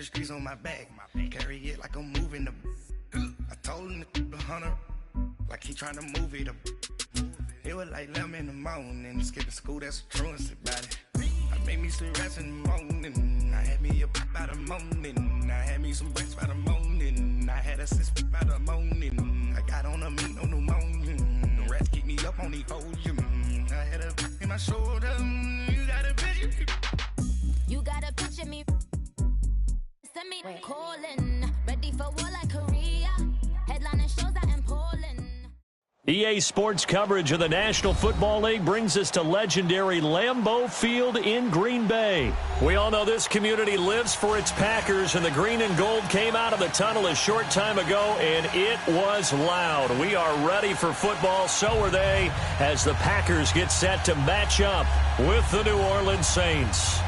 streets on my back. Carry it like I'm moving the. I told him the hunter, like he trying to move it up. It was like 11 in the morning, skipping school, that's a truancy about it. I made me some rats in the morning, I had me a pop by the morning, I had me some breaks by the morning, I had a six by the morning, I got on a meat, no pneumonia, the rats keep me up on the podium, I had a in my shoulder, you got a picture. You got a picture me, send me calling, ready for war like Korea, headlining shows out in Poland. EA Sports coverage of the National Football League brings us to legendary Lambeau Field in Green Bay. We all know this community lives for its Packers, and the green and gold came out of the tunnel a short time ago, and it was loud. We are ready for football, so are they, as the Packers get set to match up with the New Orleans Saints.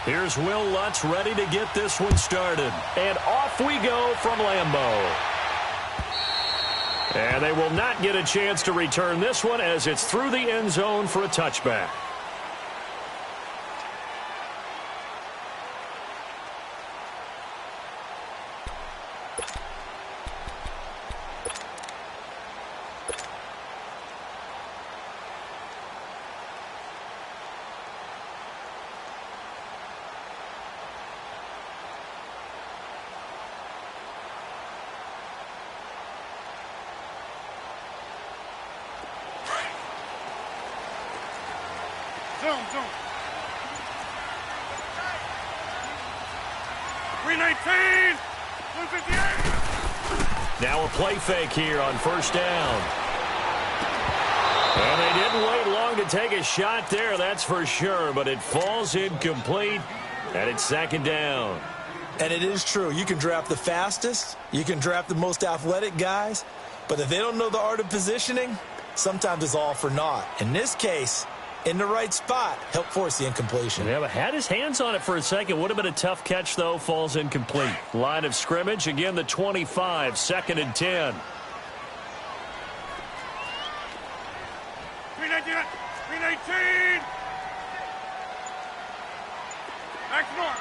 Here's Will Lutz ready to get this one started. And off we go from Lambeau. And they will not get a chance to return this one as it's through the end zone for a touchback. Zone. 319. 158. Now a play fake here on first down. And they didn't wait long to take a shot there, that's for sure. But it falls incomplete, and it's second down. And it is true. You can draft the fastest. You can draft the most athletic guys. But if they don't know the art of positioning, sometimes it's all for naught. In this case, in the right spot, helped force the incompletion. Yeah, but had his hands on it for a second. Would have been a tough catch, though. Falls incomplete. Line of scrimmage, again, the 25, second and 10. 319. Max Mark.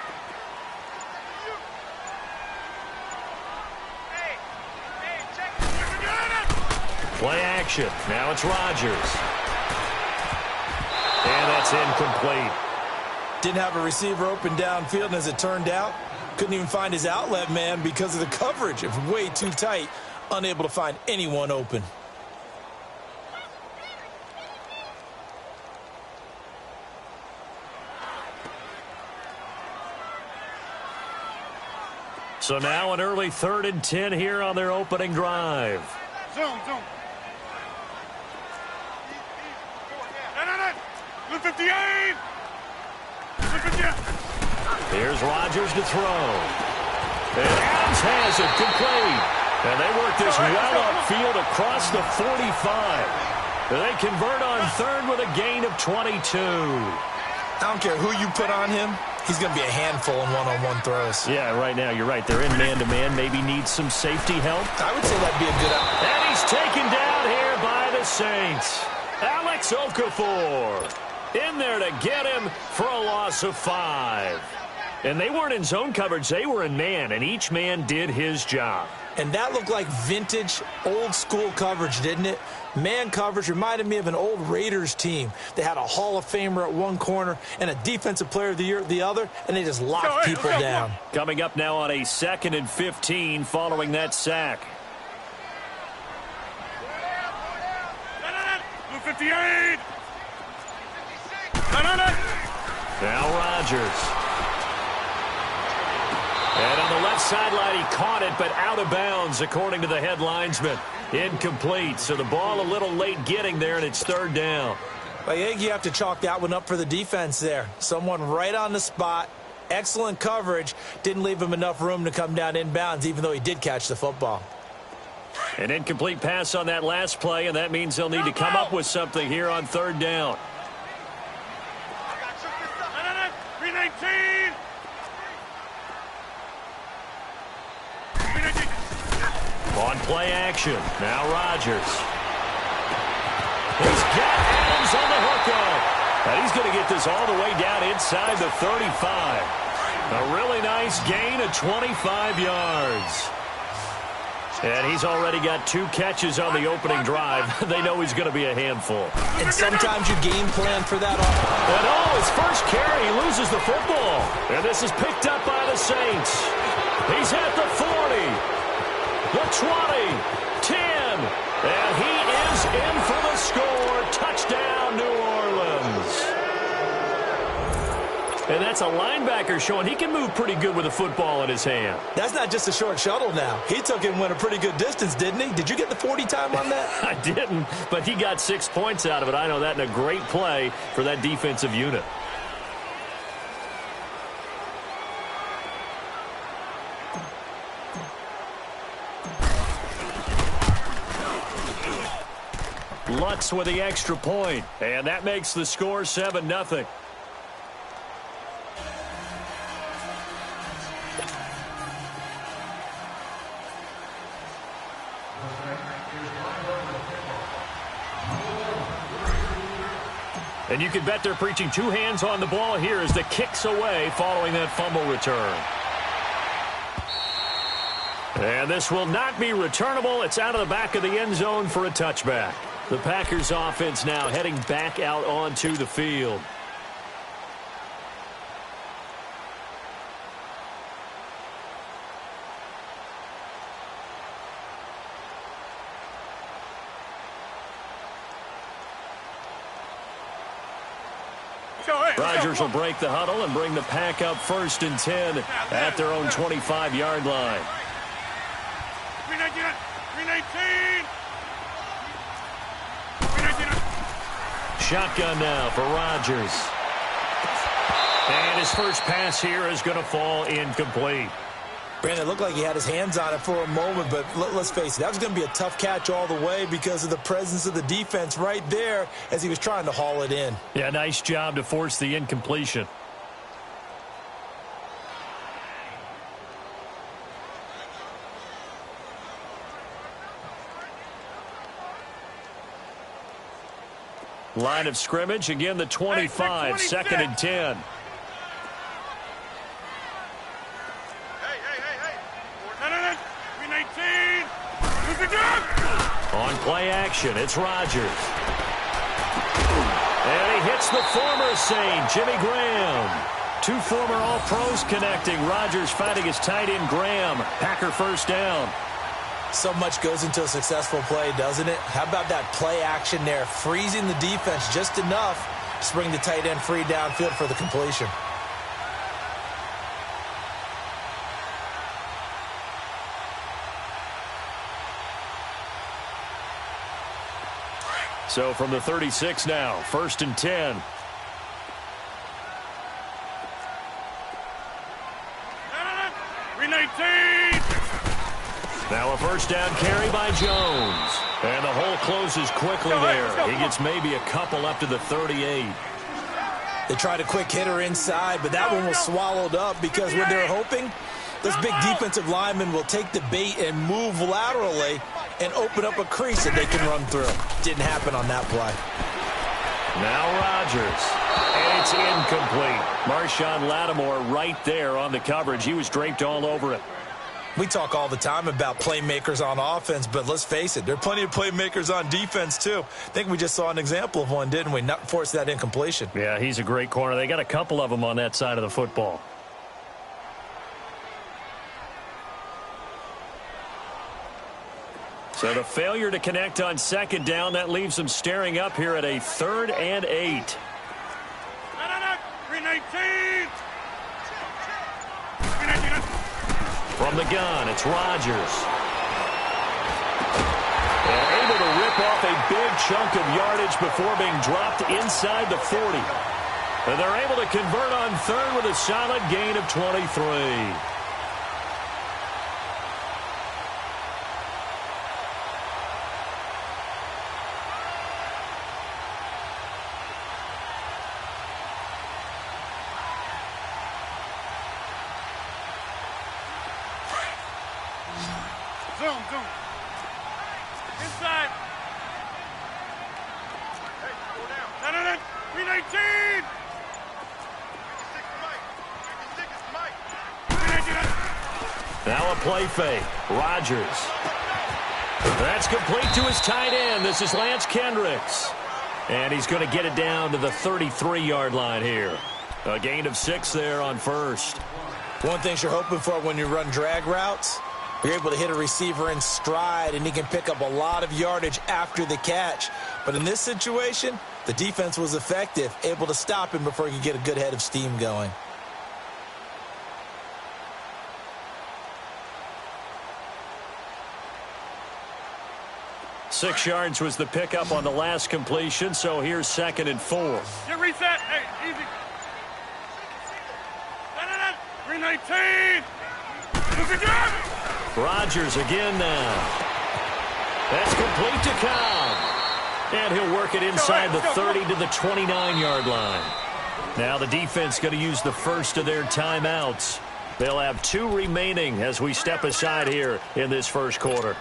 Play action. Now it's Rodgers. And that's incomplete. Didn't have a receiver open downfield, and as it turned out, couldn't even find his outlet man because of the coverage. It was way too tight, unable to find anyone open. So now an early 3rd and 10 here on their opening drive. Zone. 158. 158. Here's Rodgers to throw. And Adams has it complete. And they work this well upfield across the 45. And they convert on 3rd with a gain of 22. I don't care who you put on him. He's going to be a handful in one-on-one throws. Yeah, right now, you're right. They're in man-to-man. Maybe needs some safety help. I would say that'd be a good option. And he's taken down here by the Saints. Alex Okafor in there to get him for a loss of 5. And they weren't in zone coverage. They were in man, and each man did his job. And that looked like vintage, old-school coverage, didn't it? Man coverage reminded me of an old Raiders team. They had a Hall of Famer at one corner and a Defensive Player of the Year at the other, and they just locked people down. Coming up now on a 2nd and 15 following that sack. 158. Now Rodgers. And on the left sideline, he caught it, but out of bounds, according to the head linesman. Incomplete. So the ball a little late getting there, and it's 3rd down. I think you have to chalk that one up for the defense there. Someone right on the spot. Excellent coverage. Didn't leave him enough room to come down inbounds, even though he did catch the football. An incomplete pass on that last play, and that means they'll need to come up with something here on 3rd down. 319. On play action. Now Rodgers. He's got Adams on the hookup. And he's going to get this all the way down inside the 35. A really nice gain of 25 yards. And he's already got 2 catches on the opening drive. They know he's going to be a handful. And sometimes you game plan for that. And his first carry, he loses the football. And this is picked up by the Saints. He's at the 40, the 20, 10, and he is in for the score. Touchdown, New Orleans. And that's a linebacker showing he can move pretty good with a football in his hand. That's not just a short shuttle now. He took it and went a pretty good distance, didn't he? Did you get the 40 time on that? I didn't, but he got 6 points out of it. I know that in a great play for that defensive unit. Lutz with the extra point, and that makes the score 7-0. And you can bet they're preaching 2 hands on the ball here as the kick's away following that fumble return. And this will not be returnable. It's out of the back of the end zone for a touchback. The Packers offense now heading back out onto the field. Rodgers will break the huddle and bring the pack up 1st and 10 at their own 25-yard line. 319. Shotgun now for Rodgers. And his first pass here is going to fall incomplete. Brandon, it looked like he had his hands on it for a moment, but let's face it, that was going to be a tough catch all the way because of the presence of the defense right there as he was trying to haul it in. Yeah, nice job to force the incompletion. Line of scrimmage, again the 25, 2nd and 10. On play action, it's Rodgers. And he hits the former Saint, Jimmy Graham. 2 former All-Pros connecting. Rodgers fighting his tight end, Graham. Packer first down. So much goes into a successful play, doesn't it? How about that play action there, freezing the defense just enough to bring the tight end free downfield for the completion. So from the 36 now, 1st and 10. Now a first down carry by Jones. And the hole closes quickly there. He gets maybe a couple up to the 38. They tried a quick hitter inside, but that one was swallowed up because what they're hoping, this big defensive lineman will take the bait and move laterally and open up a crease that they can run through. Didn't happen on that play. Now Rodgers. And it's incomplete. Marshawn Lattimore right there on the coverage. He was draped all over it. We talk all the time about playmakers on offense, but let's face it, there are plenty of playmakers on defense, too. I think we just saw an example of one, didn't we? Not force that incompletion. Yeah, he's a great corner. They got a couple of them on that side of the football. So the failure to connect on 2nd down, that leaves them staring up here at a 3rd and 8. 319. From the gun, it's Rodgers. And able to rip off a big chunk of yardage before being dropped inside the 40. And they're able to convert on 3rd with a solid gain of 23. Zoom. Inside. No. 319. Now a play fake. Rodgers. That's complete to his tight end. This is Lance Kendricks. And he's going to get it down to the 33-yard line here. A gain of 6 there on first. One thing you're hoping for when you run drag routes, you're able to hit a receiver in stride, and he can pick up a lot of yardage after the catch. But in this situation, the defense was effective, able to stop him before he could get a good head of steam going. Six yards was the pickup on the last completion, so here's 2nd and 4. Get reset. Hey, easy. 319. Rodgers again now. That's complete to Cobb. And he'll work it inside the 30 to the 29-yard line. Now the defense going to use the first of their timeouts. They'll have 2 remaining as we step aside here in this first quarter.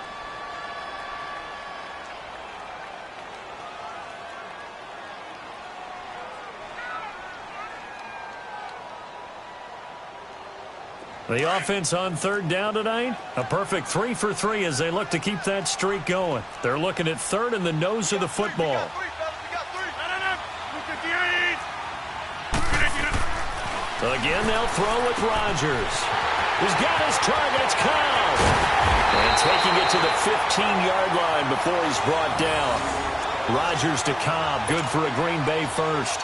The offense on 3rd down tonight, a perfect 3 for 3 as they look to keep that streak going. They're looking at 3rd in the nose of the football. Again, they'll throw with Rodgers. He's got his target. It's Cobb. And taking it to the 15-yard line before he's brought down. Rodgers to Cobb. Good for a Green Bay first.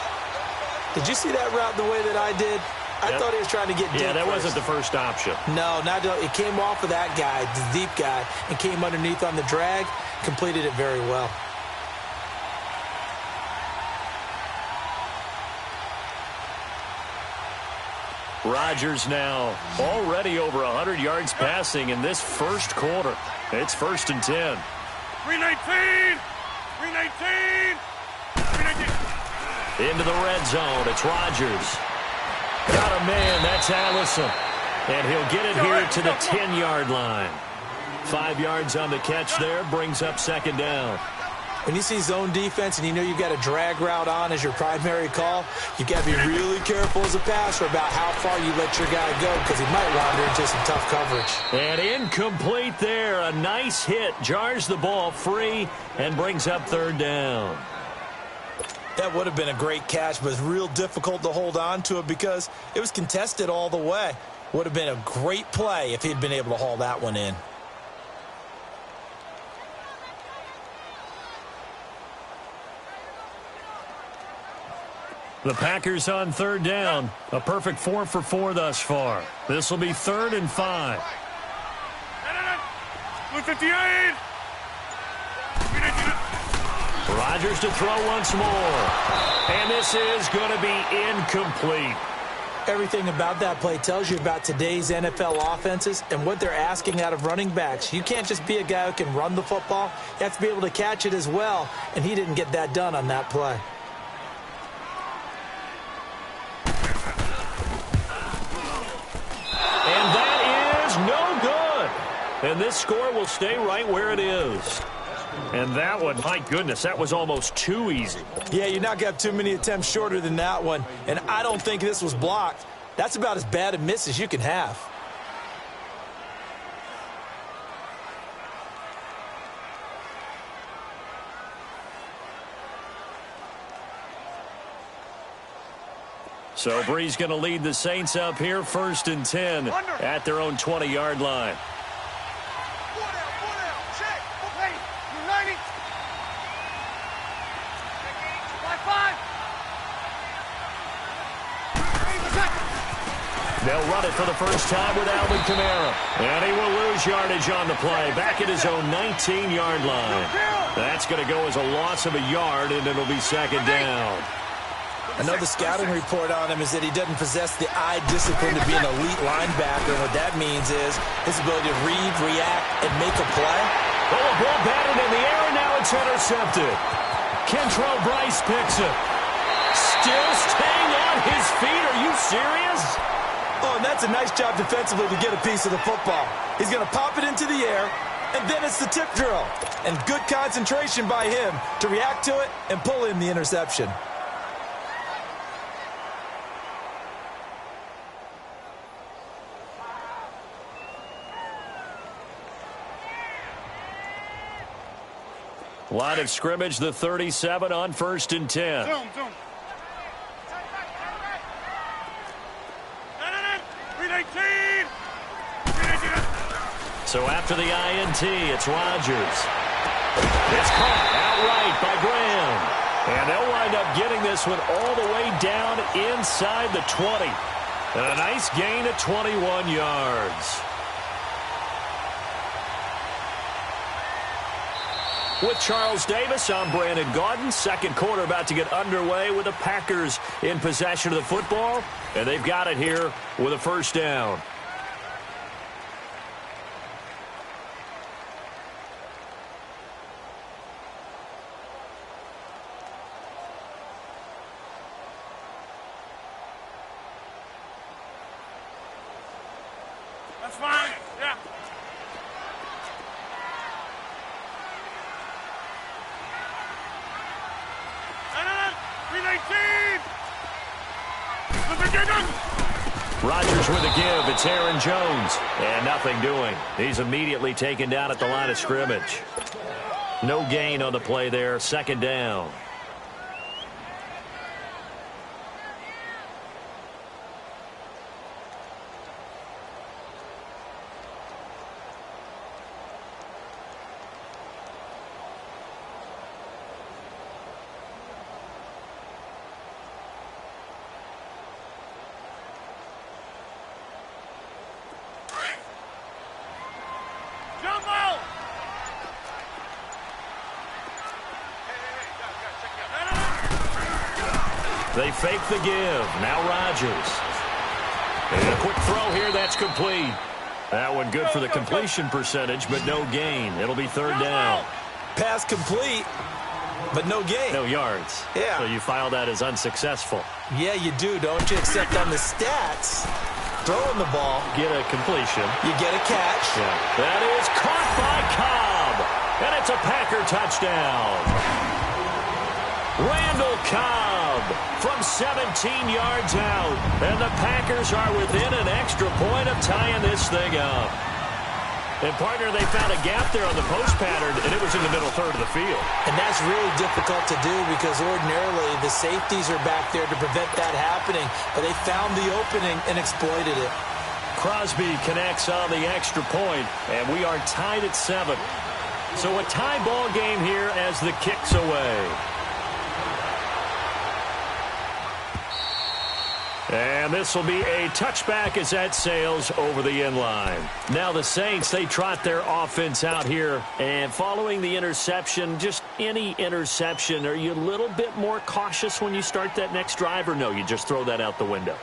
Did you see that route the way that I did? I thought he was trying to get deep. Yeah, that wasn't the first option. No, it came off of that guy, the deep guy, and came underneath on the drag, completed it very well. Rodgers now already over 100 yards passing in this first quarter. It's 1st and 10. 319. 319. 319. Into the red zone. It's Rodgers. Got a man. That's Allison. And he'll get it here to the 10-yard line. 5 yards on the catch there. Brings up 2nd down. When you see zone defense and you know you've got a drag route on as your primary call, you've got to be really careful as a passer about how far you let your guy go because he might wander into some tough coverage. And incomplete there. A nice hit. Jars the ball free and brings up 3rd down. That would have been a great catch, but it's real difficult to hold on to it because it was contested all the way. Would have been a great play if he'd been able to haul that one in. The Packers on 3rd down. A perfect 4 for 4 thus far. This will be 3rd and 5. 158. Rodgers to throw once more. And this is going to be incomplete. Everything about that play tells you about today's NFL offenses and what they're asking out of running backs. You can't just be a guy who can run the football. You have to be able to catch it as well, and he didn't get that done on that play. And that is no good. And this score will stay right where it is. And that one, my goodness, that was almost too easy. Yeah, you're not going to have too many attempts shorter than that one. And I don't think this was blocked. That's about as bad a miss as you can have. So Bree's going to lead the Saints up here, 1st and 10 at their own 20-yard line. They'll run it for the first time with Alvin Kamara. And he will lose yardage on the play. Back at his own 19-yard line. That's going to go as a loss of a yard, and it'll be 2nd down. Another scouting report on him is that he doesn't possess the eye discipline to be an elite linebacker. And what that means is his ability to read, react, and make a play. Oh, a ball batted in the air, and now it's intercepted. Kentrell Bryce picks it. Still staying on his feet. Are you serious? Oh, and that's a nice job defensively to get a piece of the football. He's going to pop it into the air, And then it's the tip drill. And good concentration by him to react to it and pull in the interception. Line of scrimmage, the 37 on 1st and 10. Zoom. 319. So after the INT, it's Rodgers. It's caught outright by Graham. And they'll wind up getting this one all the way down inside the 20. And a nice gain of 21 yards. With Charles Davis, I'm Brandon Gaudin. Second quarter about to get underway with the Packers in possession of the football. And they've got it here with a first down. That's fine. Yeah. Rodgers with a give. It's Aaron Jones. And nothing doing. He's immediately taken down at the line of scrimmage. No gain on the play there. Second down. They fake the give. Now Rodgers. And a quick throw here. That's complete. That one good for the completion percentage, but no gain. It'll be third down. Pass complete, but no gain. No yards. Yeah. So you file that as unsuccessful. Yeah, you do, don't you? Except on the stats, throwing the ball. Get a completion. You get a catch. Yeah. That is caught by Cobb. And it's a Packer touchdown. Randall Cobb from 17 yards out. And the Packers are within an extra point of tying this thing up. And, partner, they found a gap there on the post pattern, and it was in the middle third of the field. And that's really difficult to do because ordinarily the safeties are back there to prevent that happening. But they found the opening and exploited it. Crosby connects on the extra point, and we are tied at 7. So a tie ball game here as the kick's away. And this will be a touchback as that sails over the end line. Now the Saints, they trot their offense out here. And following the interception, just any interception, are you a little bit more cautious when you start that next drive? Or no, you just throw that out the window?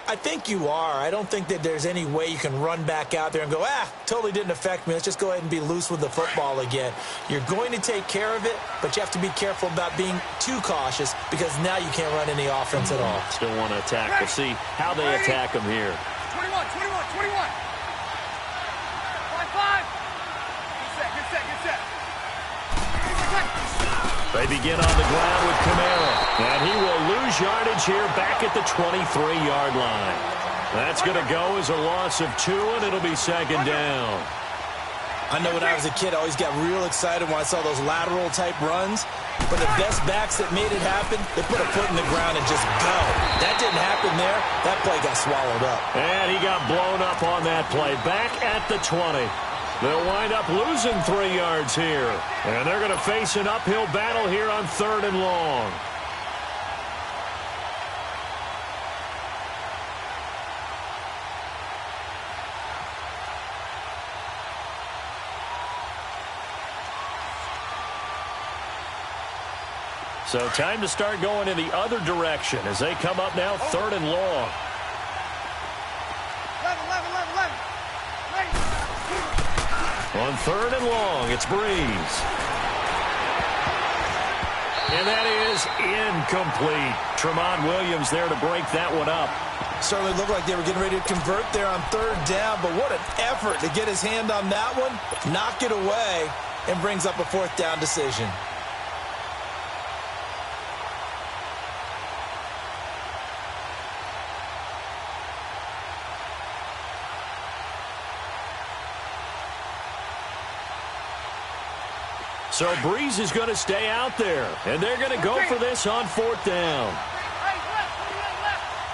I think you are. I don't think that there's any way you can run back out there and go, totally didn't affect me. Let's just go ahead and be loose with the football again. You're going to take care of it, but you have to be careful about being too cautious because now you can't run any offense at all. Still want to attack. We'll see how they attack them here. 21. 5. Get set. They begin on the ground with Kamara. And he will lose yardage here back at the 23-yard line. That's going to go as a loss of 2, and it'll be second down. I know when I was a kid, I always got real excited when I saw those lateral-type runs. But the best backs that made it happen, they put a foot in the ground and just go. That didn't happen there. That play got swallowed up. And he got blown up on that play. Back at the 20. They'll wind up losing 3 yards here. And they're going to face an uphill battle here on 3rd and long. So time to start going in the other direction as they come up now 3rd and long. 11. On 3rd and long, it's Breeze. And that is incomplete. Tremont Williams there to break that one up. Certainly looked like they were getting ready to convert there on third down, but what an effort to get his hand on that one, knock it away, and brings up a fourth down decision. So Breeze is going to stay out there, and they're going to go for this on fourth down. Hey, left.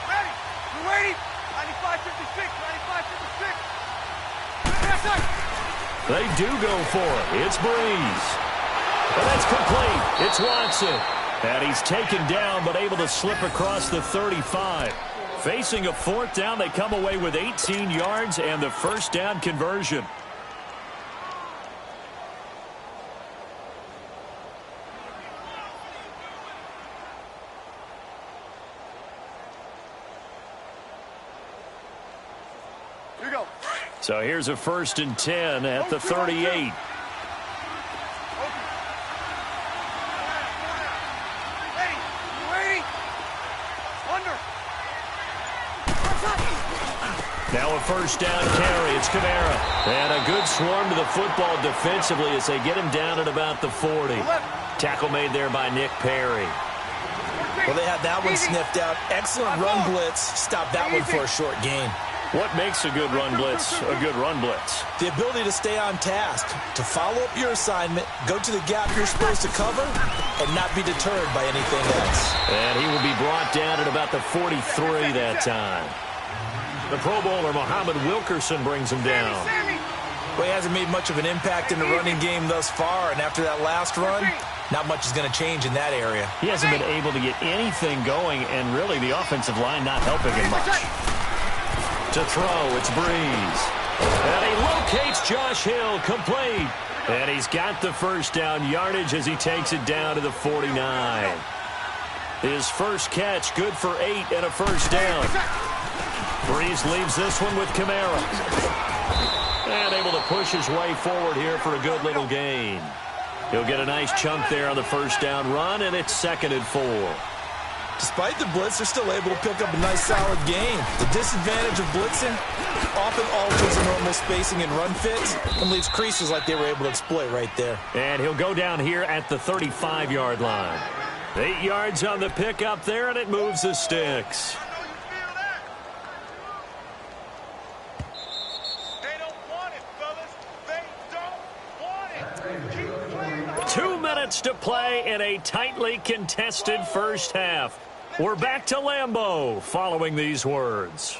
Ready. We're waiting. 95-56. 95-56. They do go for it. It's Breeze. And that's complete. It's Watson. And he's taken down, but able to slip across the 35. Facing a fourth down, they come away with 18 yards and the first down conversion. So here's a 1st and 10 at the 38. Ready. Under. Now a first down carry. It's Kamara. And a good swarm to the football defensively as they get him down at about the 40. Tackle made there by Nick Perry. Well, they had that one sniffed out. Excellent run blitz. Stop that one for a short gain. What makes a good run blitz a good run blitz? The ability to stay on task, to follow up your assignment, go to the gap you're supposed to cover, and not be deterred by anything else. And he will be brought down at about the 43 that time. The Pro Bowler, Muhammad Wilkerson, brings him down. Well, he hasn't made much of an impact in the running game thus far, and after that last run, not much is going to change in that area. He hasn't been able to get anything going, and really the offensive line not helping him much. To throw, it's Breeze. And he locates Josh Hill, complete. And he's got the first down yardage as he takes it down to the 49. His first catch, good for 8 and a first down. Breeze leaves this one with Kamara. And able to push his way forward here for a good little gain. He'll get a nice chunk there on the first down run, and it's 2nd and 4. Despite the blitz, they're still able to pick up a nice solid gain. The disadvantage of blitzing often alters the normal spacing and run fits and leaves creases like they were able to exploit right there. And he'll go down here at the 35-yard line. 8 yards on the pickup there, and it moves the sticks. They don't want it, fellas. They don't want it. 2 minutes to play in a tightly contested first half. We're back to Lambeau following these words.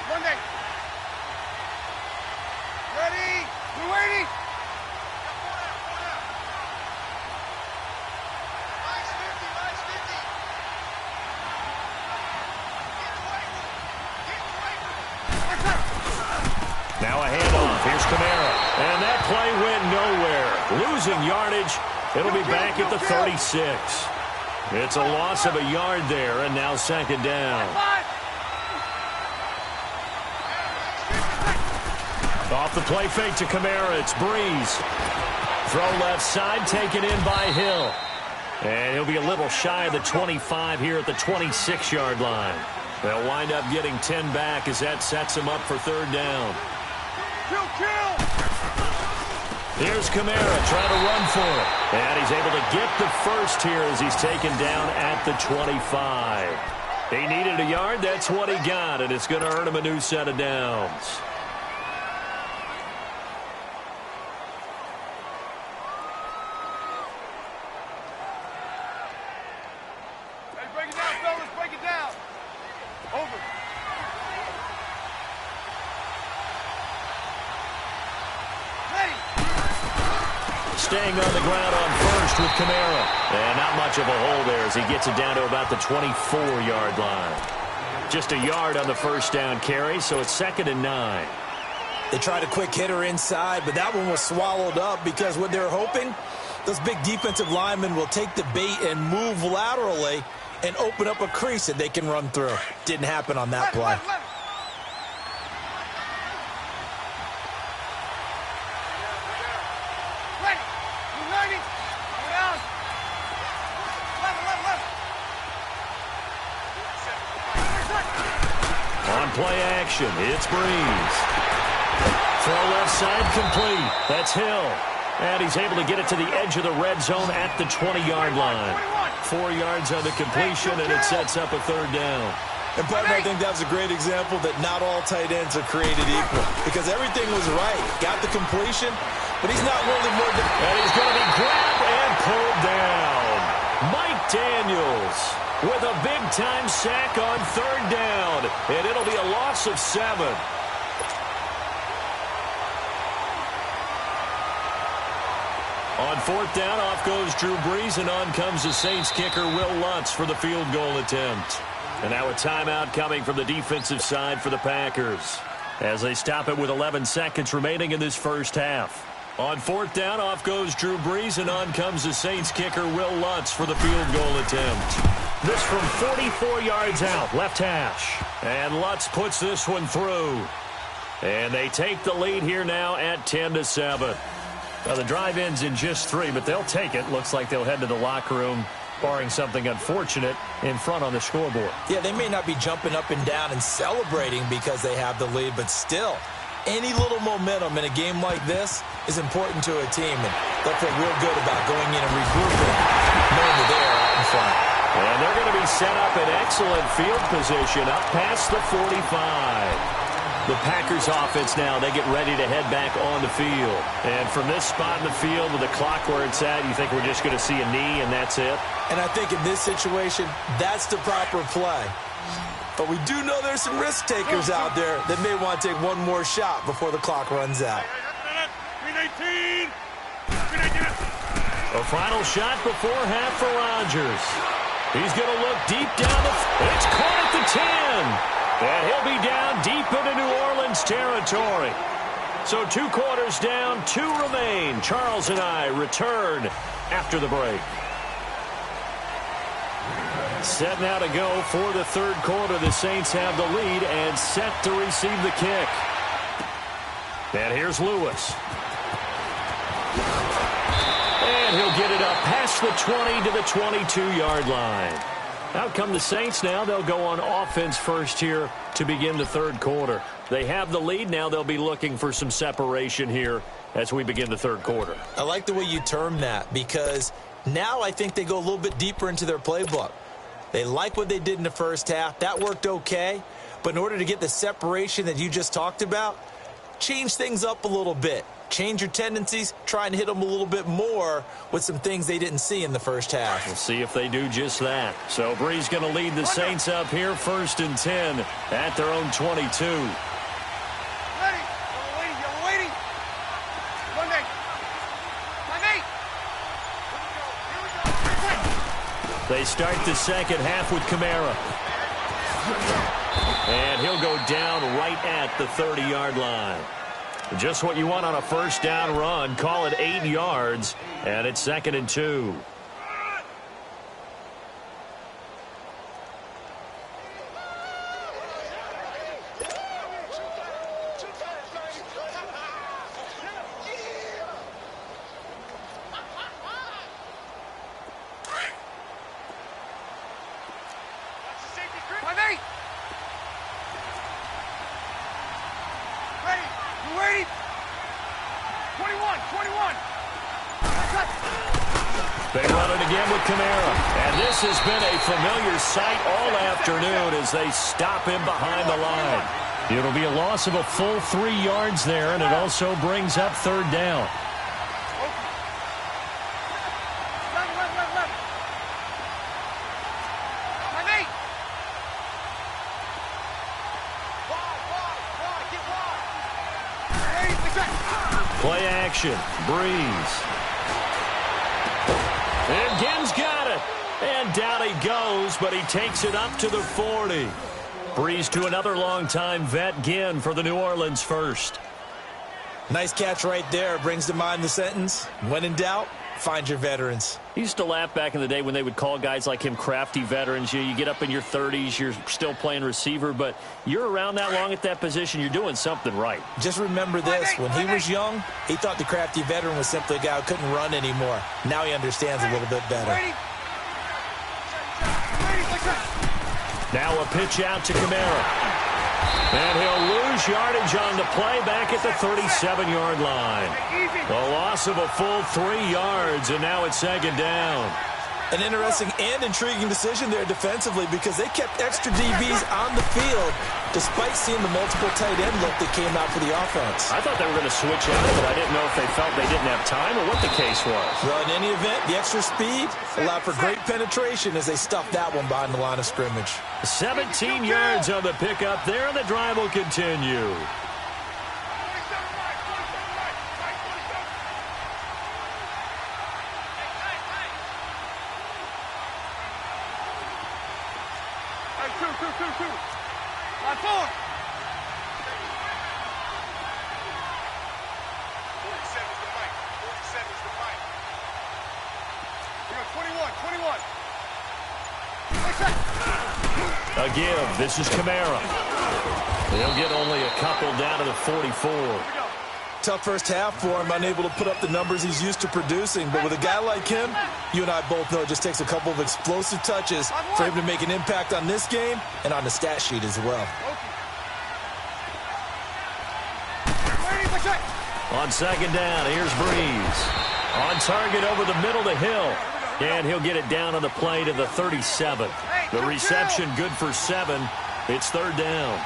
Monday. Ready. We're waiting. Now a handoff. Here's Kamara. And that play went nowhere. Losing yardage. It'll be back at the 36. It's a loss of a yard there, and now 2nd down. Off the play fake to Kamara. It's Breeze. Throw left side, taken in by Hill. And he'll be a little shy of the 25 here at the 26-yard line. They'll wind up getting 10 back as that sets him up for 3rd down. Kill. Here's Kamara trying to run for it. And he's able to get the first here as he's taken down at the 25. He needed a yard. That's what he got, and it's going to earn him a new set of downs. Hey, break it down, fellas. Break it down. Over. Staying on the ground on first with Kamara. And not much of a hole there as he gets it down to about the 24-yard line. Just a yard on the first down carry, so it's 2nd and 9. They tried a quick hitter inside, but that one was swallowed up because what they were hoping Those big defensive linemen will take the bait and move laterally and open up a crease that they can run through. Didn't happen on that play. On play action, it's Breeze. Throw left side complete. That's Hill. And he's able to get it to the edge of the red zone at the 20-yard line. 4 yards on the completion, and it sets up a third down. And, partner, I think that was a great example that not all tight ends are created equal because everything was right. Got the completion, but he's not really more than... And he's going to be grabbed and pulled down. Mike Daniels with a big-time sack on third down, and it'll be a loss of 7. On fourth down, off goes Drew Brees, and on comes the Saints kicker, Will Lutz, for the field goal attempt. And now a timeout coming from the defensive side for the Packers as they stop it with 11 seconds remaining in this first half. On fourth down, off goes Drew Brees, and on comes the Saints kicker, Will Lutz, for the field goal attempt. This from 44 yards out, left hash. And Lutz puts this one through. And they take the lead here now at 10-7. Now, the drive ends in just 3, but they'll take it. Looks like they'll head to the locker room, barring something unfortunate, in front on the scoreboard. Yeah, they may not be jumping up and down and celebrating because they have the lead, but still, any little momentum in a game like this is important to a team, and they'll feel real good about going in and regrouping, knowing that they're out in front. And they're going to be set up in excellent field position up past the 45. The Packers offense now, they get ready to head back on the field. And from this spot in the field with the clock where it's at, you think we're just going to see a knee and that's it? And I think in this situation, that's the proper play. But we do know there's some risk takers out there that may want to take one more shot before the clock runs out. A final shot before half for Rodgers. He's going to look deep down the... It's caught at the 10. And he'll be down deep into New Orleans territory. So 2 quarters down, 2 remain. Charles and I return after the break. Set now to go for the third quarter. The Saints have the lead and set to receive the kick. And here's Lewis. And he'll get it up past the 20 to the 22-yard line. Out come the Saints now. They'll go on offense first here to begin the third quarter. They have the lead. Now they'll be looking for some separation here as we begin the third quarter. I like the way you term that because now I think they go a little bit deeper into their playbook. They like what they did in the first half. That worked okay. But in order to get the separation that you just talked about, change things up a little bit. Change your tendencies, try and hit them a little bit more with some things they didn't see in the first half. We'll see if they do just that. So Brees going to lead the Saints up here, 1st and 10 at their own 22. Ready? You're waiting. Monday. They start the second half with Kamara. And he'll go down right at the 30-yard line. Just what you want on a first down run. Call it 8 yards, and it's 2nd and 2. They run it again with Kamara. And this has been a familiar sight all afternoon as they stop him behind the line. It'll be a loss of a full 3 yards there, and it also brings up third down. Play action. Breeze. And Ginn's got it. And down he goes, but he takes it up to the 40. Breeze to another longtime vet, Ginn, for the New Orleans first. Nice catch right there. Brings to mind the sentence, when in doubt, find your veterans. He used to laugh back in the day when they would call guys like him crafty veterans. You get up in your 30s, you're still playing receiver, but you're around that long at that position, you're doing something right. Just remember this, when he was young, he thought the crafty veteran was simply a guy who couldn't run anymore. Now he understands a little bit better. Now a pitch out to Kamara. And he'll lose yardage on the play back at the 37-yard line. A loss of a full 3 yards, and now it's second down. An interesting and intriguing decision there defensively because they kept extra DBs on the field despite seeing the multiple tight end look that came out for the offense. I thought they were going to switch out, but I didn't know if they felt they didn't have time or what the case was. Well, in any event, the extra speed allowed for great penetration as they stuffed that one behind the line of scrimmage. 17 yards on the pickup there, and the drive will continue. Line 4. 47 is the mic. 47 is the mic. We got 21. A give. This is Kamara. He'll get only a couple down to the 44. Tough first half for him, unable to put up the numbers he's used to producing. But with a guy like him, you and I both know it just takes a couple of explosive touches for him to make an impact on this game and on the stat sheet as well. On second down, here's Breeze. On target over the middle to Hill. And he'll get it down on the play to the 37. The reception good for 7. It's third down.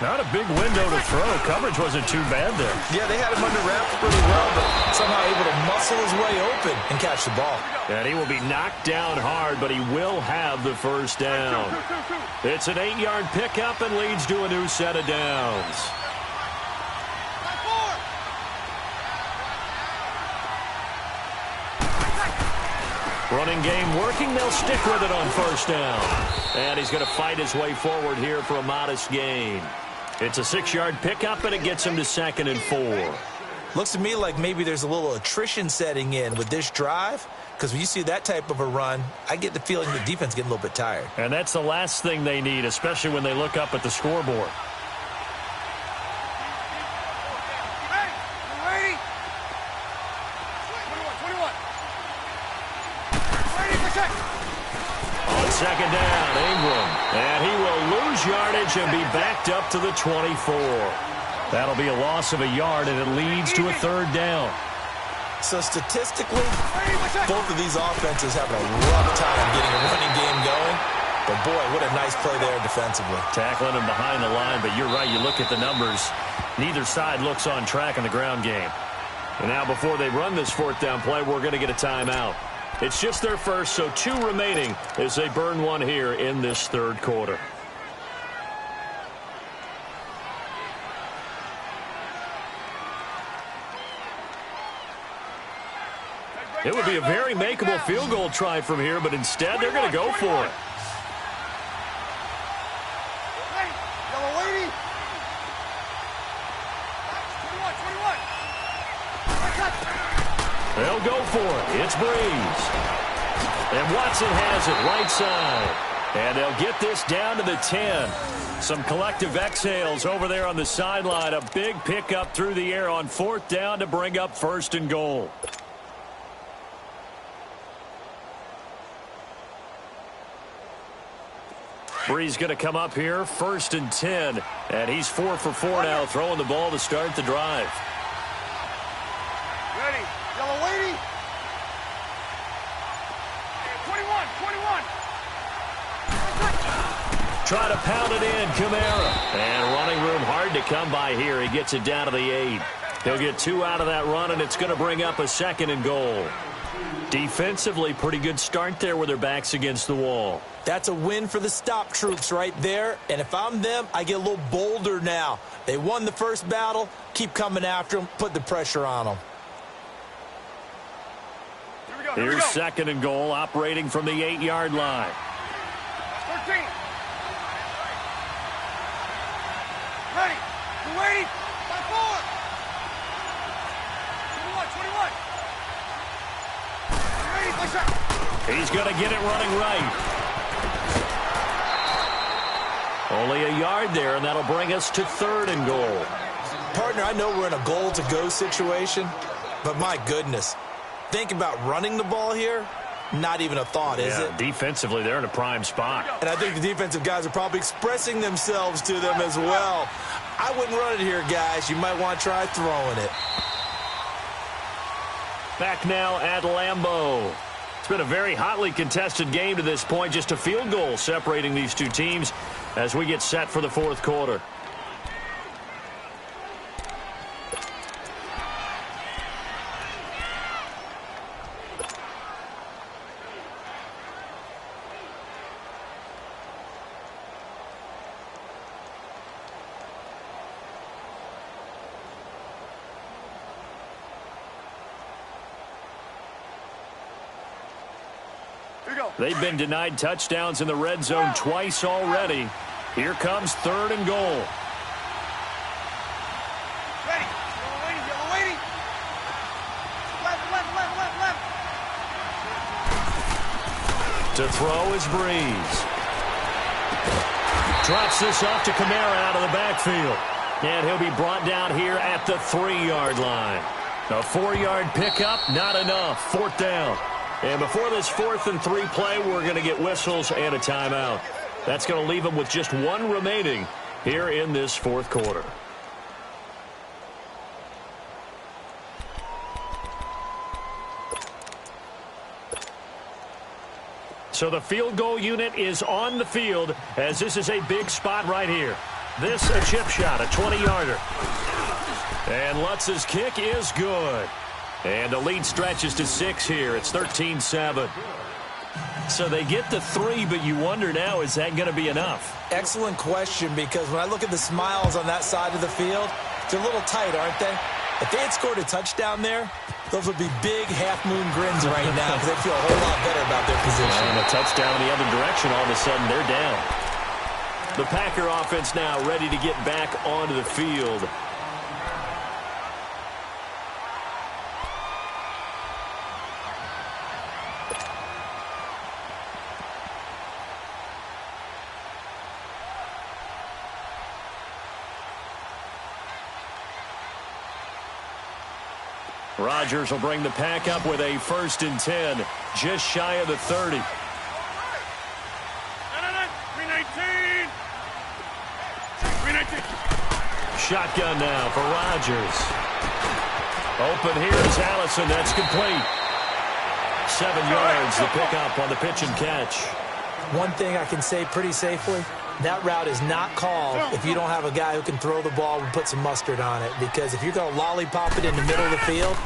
Not a big window to throw. Coverage wasn't too bad there. Yeah, they had him under wraps pretty well, but somehow able to muscle his way open and catch the ball. And he will be knocked down hard, but he will have the first down. It's an 8-yard pickup and leads to a new set of downs. Running game working. They'll stick with it on first down. And he's going to fight his way forward here for a modest gain. It's a 6-yard pickup, and it gets him to second and 4. Looks to me like maybe there's a little attrition setting in with this drive, because when you see that type of a run, I get the feeling the defense getting a little bit tired. And that's the last thing they need, especially when they look up at the scoreboard. Second down, Ingram. And he will lose yardage and be backed up to the 24. That'll be a loss of a yard, and it leads to a third down. So statistically, both of these offenses having a rough time getting a running game going. But boy, what a nice play there defensively. Tackling him behind the line, but you're right, you look at the numbers. Neither side looks on track in the ground game. And now before they run this fourth down play, we're going to get a timeout. It's just their first, so 2 remaining as they burn one here in this third quarter. It would be a very makeable field goal try from here, but instead they're going to go for it. They'll go for it. It's Breeze. And Watson has it right side. And they'll get this down to the 10. Some collective exhales over there on the sideline. A big pickup through the air on fourth down to bring up first and goal. Breeze going to come up here, first and 10. And he's 4 for 4 now, throwing the ball to start the drive. Ready. Yellow lady. 21. Try to pound it in, Kamara. And running room hard to come by here. He gets it down to the 8. He'll get 2 out of that run, and it's going to bring up a second and goal. Defensively, pretty good start there with their backs against the wall. That's a win for the stop troops right there. And if I'm them, I get a little bolder now. They won the first battle. Keep coming after them. Put the pressure on them. Here's second and goal, operating from the 8-yard line. 13. Ready. You ready? 5-4. 21. He's going to get it running right. Only a yard there, and that'll bring us to 3rd and goal. Partner, I know we're in a goal-to-go situation, but my goodness, think about running the ball here. Not even a thought, is it? Defensively, they're in a prime spot. And I think the defensive guys are probably expressing themselves to them as well. I wouldn't run it here, guys. You might want to try throwing it. Back now at Lambeau. It's been a very hotly contested game to this point. Just a field goal separating these two teams as we get set for the 4th quarter. They've been denied touchdowns in the red zone twice already. Here comes 3rd and goal. Ready. Yellow waiting. Left. To throw is Breeze. Drops this off to Kamara out of the backfield. And he'll be brought down here at the 3-yard line. A 4-yard pickup, not enough. 4th down. And before this 4th and 3 play, we're going to get whistles and a timeout. That's going to leave them with just 1 remaining here in this 4th quarter. So the field goal unit is on the field as this is a big spot right here. This a chip shot, a 20-yarder. And Lutz's kick is good. And the lead stretches to 6 here. It's 13-7. So they get the 3, but you wonder now, is that going to be enough? Excellent question, because when I look at the smiles on that side of the field, they're a little tight, aren't they? If they had scored a touchdown there, those would be big half-moon grins right now because they feel a whole lot better about their position. And a touchdown in the other direction, all of a sudden they're down. The Packer offense now ready to get back onto the field. Rodgers will bring the Pack up with a 1st and 10, just shy of the 30. 319. Shotgun now for Rodgers. Open here is Allison. That's complete. 7 yards, the pickup on the pitch and catch. One thing I can say pretty safely, that route is not called if you don't have a guy who can throw the ball and put some mustard on it. Because if you're going to lollipop it in the middle of the field,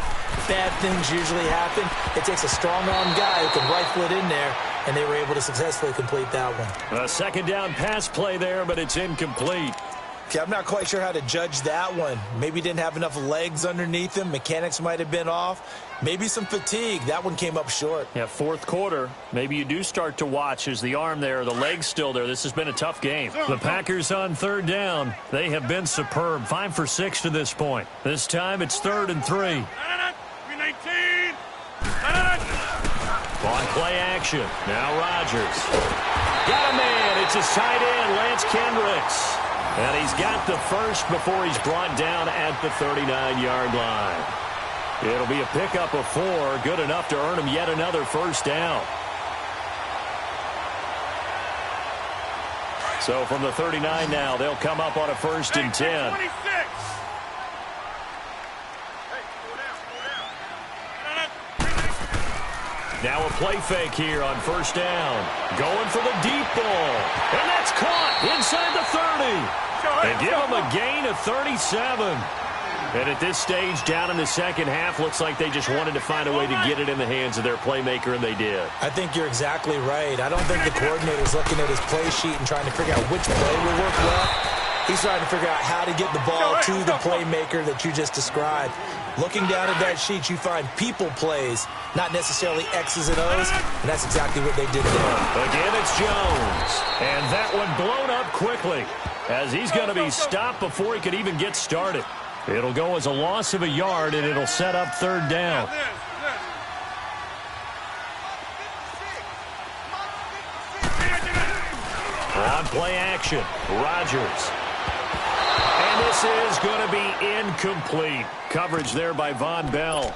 bad things usually happen. It takes a strong-arm guy who can rifle it in there, and they were able to successfully complete that one. A 2nd down pass play there, but it's incomplete. Okay, I'm not quite sure how to judge that one. Maybe didn't have enough legs underneath him. Mechanics might have been off. Maybe some fatigue. That one came up short. Yeah, 4th quarter. Maybe you do start to watch as the arm there, the leg's still there. This has been a tough game. The Packers on 3rd down. They have been superb. 5 for 6 to this point. This time it's 3rd and 3. 319. On play action. Now Rodgers. Got a man. It's his tight end, Lance Kendricks. And he's got the 1st before he's brought down at the 39-yard line. It'll be a pickup of 4, good enough to earn him yet another 1st down. So from the 39 now, they'll come up on a 1st and 10. 26. Now a play fake here on 1st down. Going for the deep ball. And that's caught inside the 30. They give him a gain of 37. And at this stage, down in the 2nd half, looks like they just wanted to find a way to get it in the hands of their playmaker, and they did. I think you're exactly right. I don't think the coordinator's looking at his play sheet and trying to figure out which play will work well. He's trying to figure out how to get the ball to the playmaker that you just described. Looking down at that sheet, you find people plays, not necessarily X's and O's, and that's exactly what they did there. Again, it's Jones. And that one blown up quickly as he's going to be stopped before he could even get started. It'll go as a loss of a yard, and it'll set up 3rd down. On play action, Rodgers. And this is going to be incomplete. Coverage there by Von Bell.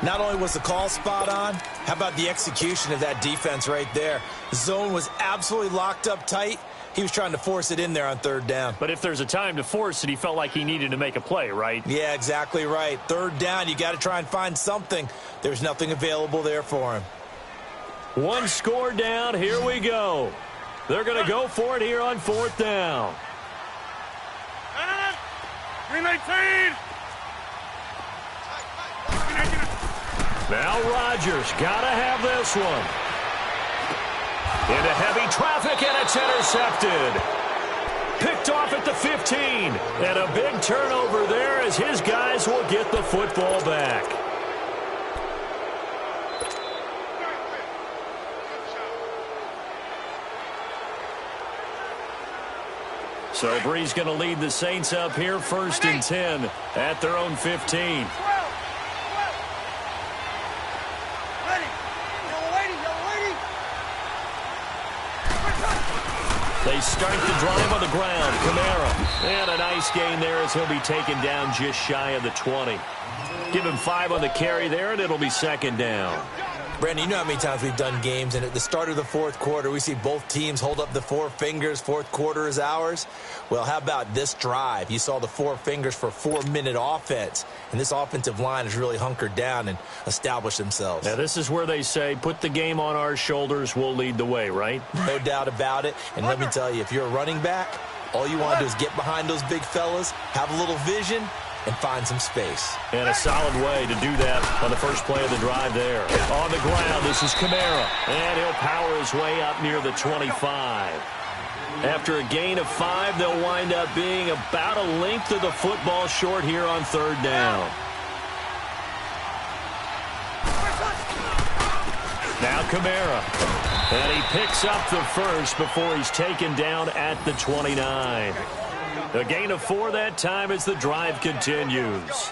Not only was the call spot on, how about the execution of that defense right there? The zone was absolutely locked up tight. He was trying to force it in there on third down. But if there's a time to force it, he felt like he needed to make a play, right? Yeah, exactly right. Third down, you got to try and find something. There's nothing available there for him. One score down. Here we go. They're going to go for it here on fourth down. 319. Now Rodgers got to have this one. Into heavy traffic, and it's intercepted. Picked off at the 15. And a big turnover there as his guys will get the football back. So Bree's going to lead the Saints up here, 1st and 10 at their own 15. They start the drive on the ground. Kamara. And a nice gain there as he'll be taken down just shy of the 20. Give him 5 on the carry there, and it'll be 2nd down. Brandon, you know how many times we've done games, and at the start of the fourth quarter, we see both teams hold up the 4 fingers, fourth quarter is ours. Well, how about this drive? You saw the 4 fingers for 4-minute offense, and this offensive line has really hunkered down and established themselves. Now, this is where they say, put the game on our shoulders, we'll lead the way, right? No doubt about it, and let me tell you, if you're a running back, all you want to do is get behind those big fellas, have a little vision, and find some space. And a solid way to do that on the first play of the drive there. On the ground, this is Kamara. And he'll power his way up near the 25. After a gain of 5, they'll wind up being about a length of the football short here on 3rd down. Now Kamara. And he picks up the first before he's taken down at the 29. A gain of 4 that time as the drive continues.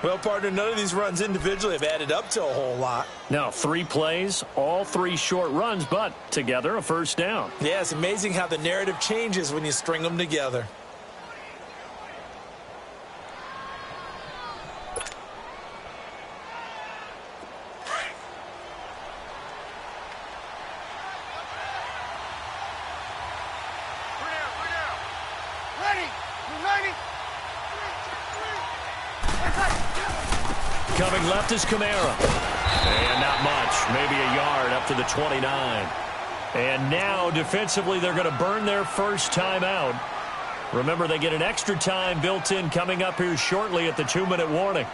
Well, partner, none of these runs individually have added up to a whole lot. Now, 3 plays, all 3 short runs, but together a 1st down. Yeah, it's amazing how the narrative changes when you string them together. Coming left is Kamara. And not much, maybe a yard up to the 29. And now, defensively, they're going to burn their first timeout. Remember, they get an extra time built in coming up here shortly at the 2-minute warning.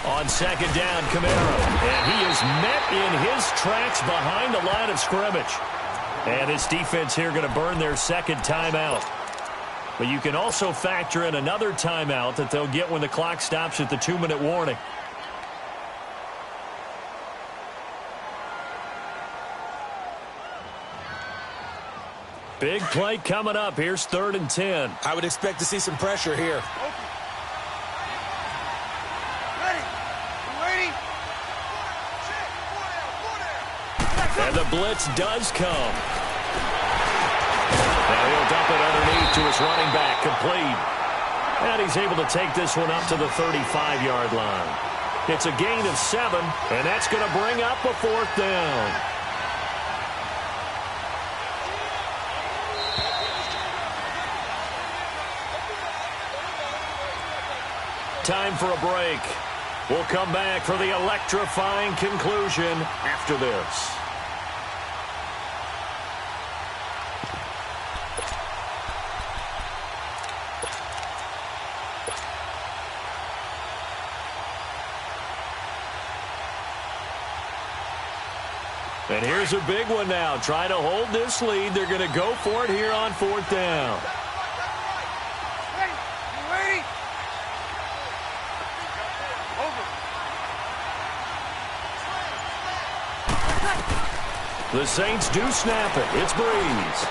On 2nd down, Kamara. And he is met in his tracks behind the line of scrimmage. And this defense here going to burn their 2nd timeout. But you can also factor in another timeout that they'll get when the clock stops at the 2-minute warning. Big play coming up. Here's 3rd and 10. I would expect to see some pressure here. And the blitz does come. Now he'll dump it underneath to his running back, complete. And he's able to take this one up to the 35-yard line. It's a gain of 7, and that's going to bring up a 4th down. Time for a break. We'll come back for the electrifying conclusion after this. And here's a big one now. Trying to hold this lead. They're going to go for it here on 4th down. The Saints do snap it. It's Breeze.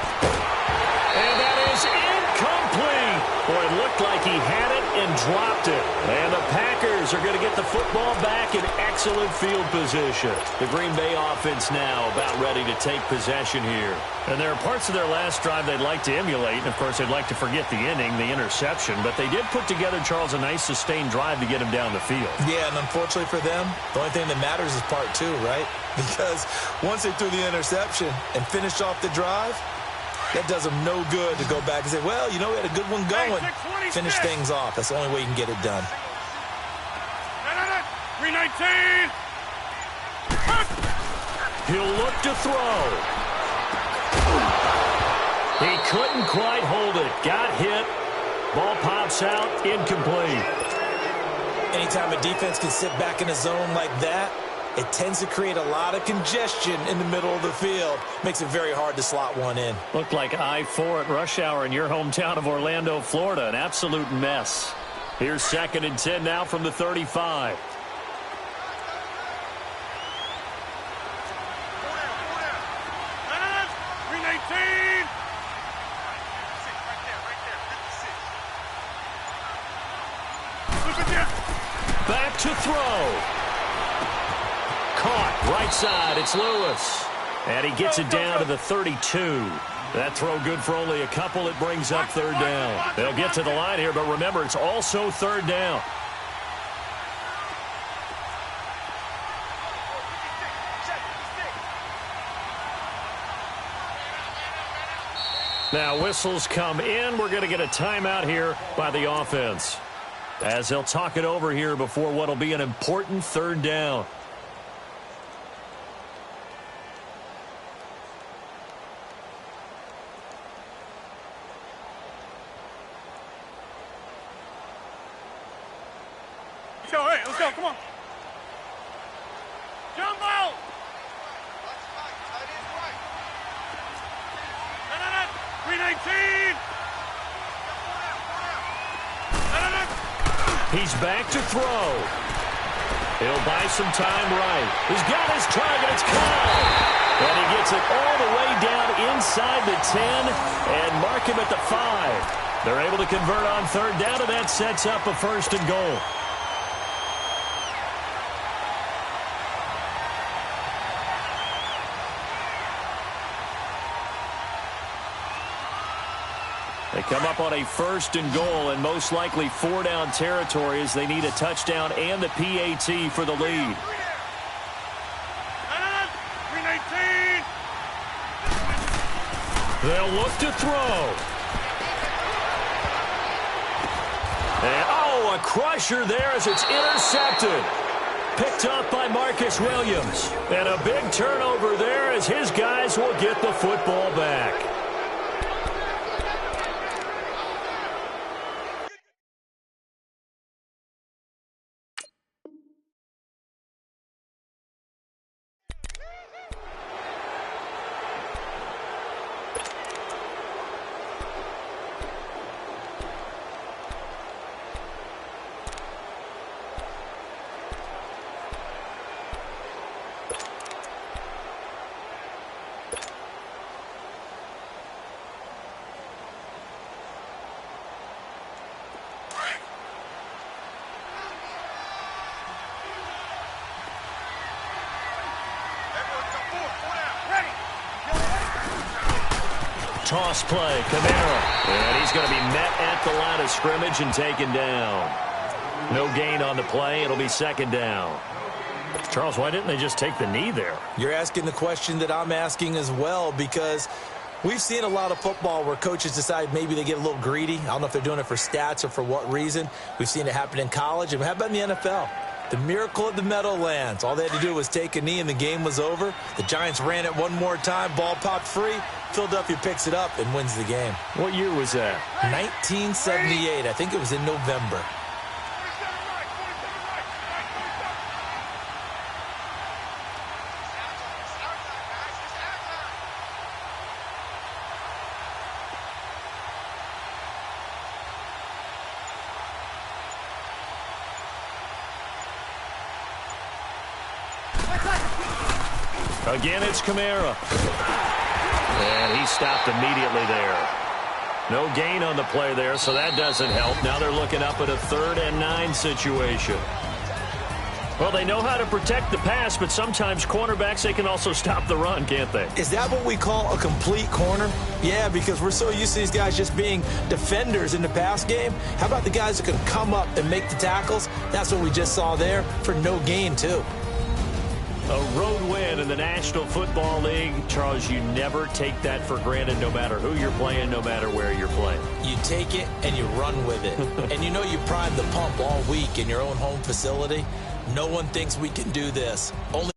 And that is incomplete. Boy, it looked like he had it and dropped it. And the Packers are going to get the football back in excellent field position. The Green Bay offense now about ready to take possession here. And there are parts of their last drive they'd like to emulate. And, of course, they'd like to forget the inning, the interception. But they did put together, Charles, a nice sustained drive to get him down the field. Yeah, and unfortunately for them, the only thing that matters is part 2, right? Because once they threw the interception and finished off the drive, that does them no good to go back and say, well, you know, we had a good one going. Finish things off. That's the only way you can get it done. 319. He'll look to throw. He couldn't quite hold it. Got hit. Ball pops out. Incomplete. Anytime a defense can sit back in a zone like that, it tends to create a lot of congestion in the middle of the field. Makes it very hard to slot one in. Looked like I-4 at rush hour in your hometown of Orlando, Florida. An absolute mess. Here's 2nd and 10 now from the 35. Back to throw. Caught right side. It's Lewis. And he gets it down to the 32. That throw good for only a couple. It brings up 3rd down. They'll get to the line here, but remember, it's also 3rd down. Now whistles come in. We're going to get a timeout here by the offense, as they'll talk it over here before what will be an important 3rd down. Hey, let's go, come on. Jump out! 319! He's back to throw. He'll buy some time right. He's got his target. It's caught. And he gets it all the way down inside the 10 and mark him at the 5. They're able to convert on 3rd down, and that sets up a 1st and goal. They come up on a 1st and goal and most likely 4-down territory as they need a touchdown and the PAT for the lead. 319. They'll look to throw. And, a crusher there as it's intercepted. Picked up by Marcus Williams. And a big turnover there as his guys will get the football back. Toss play, Camaro. And he's going to be met at the line of scrimmage and taken down. No gain on the play. It'll be 2nd down. Charles, why didn't they just take the knee there? You're asking the question that I'm asking as well, because we've seen a lot of football where coaches decide maybe they get a little greedy. I don't know if they're doing it for stats or for what reason. We've seen it happen in college. And how about in the NFL? The miracle of the Meadowlands. All they had to do was take a knee and the game was over. The Giants ran it one more time. Ball popped free. Philadelphia picks it up and wins the game. What year was that? 1978. I think it was in November. Again, it's Kamara. And he stopped immediately there. No gain on the play there, so that doesn't help. Now they're looking up at a 3rd and 9 situation. Well, they know how to protect the pass, but sometimes cornerbacks, they can also stop the run, can't they? Is that what we call a complete corner? Yeah, because we're so used to these guys just being defenders in the pass game. How about the guys who can come up and make the tackles? That's what we just saw there for no gain, too. A road win in the National Football League. Charles, you never take that for granted no matter who you're playing, no matter where you're playing. You take it and you run with it. And you know you primed the pump all week in your own home facility. No one thinks we can do this. Only